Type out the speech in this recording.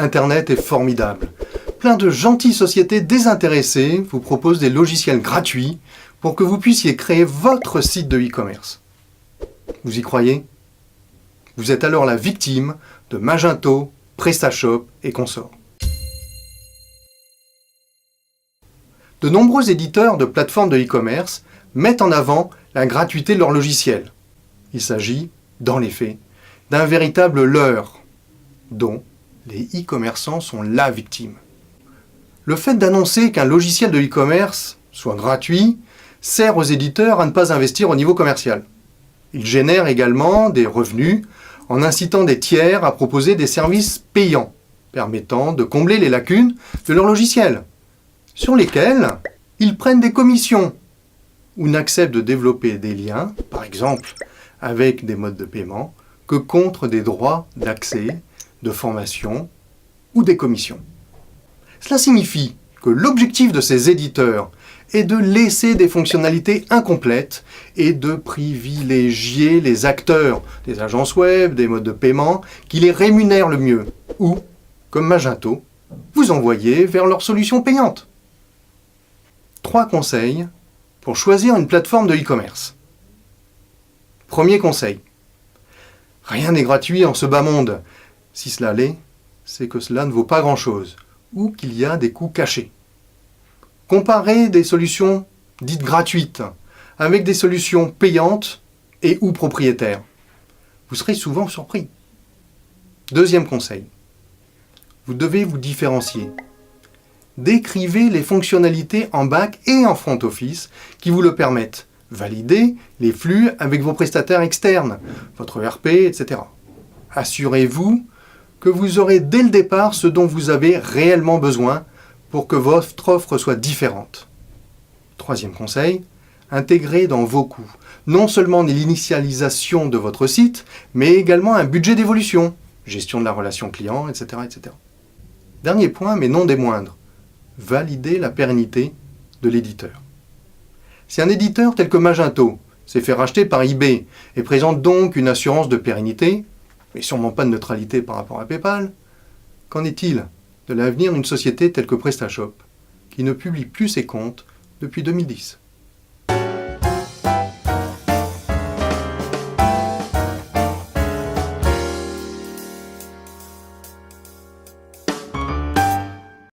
Internet est formidable. Plein de gentilles sociétés désintéressées vous proposent des logiciels gratuits pour que vous puissiez créer votre site de e-commerce. Vous y croyez? Vous êtes alors la victime de Magento, PrestaShop et consorts. De nombreux éditeurs de plateformes de e-commerce mettent en avant la gratuité de leur logiciel. Il s'agit, dans les faits, d'un véritable leurre, dont les e-commerçants sont la victime. Le fait d'annoncer qu'un logiciel de e-commerce soit gratuit sert aux éditeurs à ne pas investir au niveau commercial. Il génère également des revenus en incitant des tiers à proposer des services payants, permettant de combler les lacunes de leur logiciel, sur lesquels ils prennent des commissions ou n'acceptent de développer des liens, par exemple avec des modes de paiement, que contre des droits d'accès, de formation ou des commissions. Cela signifie que l'objectif de ces éditeurs est de laisser des fonctionnalités incomplètes et de privilégier les acteurs des agences web, des modes de paiement qui les rémunèrent le mieux ou, comme Magento, vous envoyer vers leurs solutions payantes. 3 conseils pour choisir une plateforme de e-commerce. Premier conseil. Rien n'est gratuit en ce bas monde. Si cela l'est, c'est que cela ne vaut pas grand-chose ou qu'il y a des coûts cachés. Comparez des solutions dites gratuites avec des solutions payantes et ou propriétaires. Vous serez souvent surpris. Deuxième conseil. Vous devez vous différencier. Décrivez les fonctionnalités en back et en front office qui vous le permettent. Validez les flux avec vos prestataires externes, votre ERP, etc. Assurez-vous que vous aurez dès le départ ce dont vous avez réellement besoin pour que votre offre soit différente. Troisième conseil, intégrez dans vos coûts non seulement l'initialisation de votre site, mais également un budget d'évolution, gestion de la relation client, etc., etc. Dernier point, mais non des moindres, validez la pérennité de l'éditeur. Si un éditeur tel que Magento s'est fait racheter par eBay et présente donc une assurance de pérennité, mais sûrement pas de neutralité par rapport à PayPal, qu'en est-il de l'avenir d'une société telle que PrestaShop, qui ne publie plus ses comptes depuis 2010 ?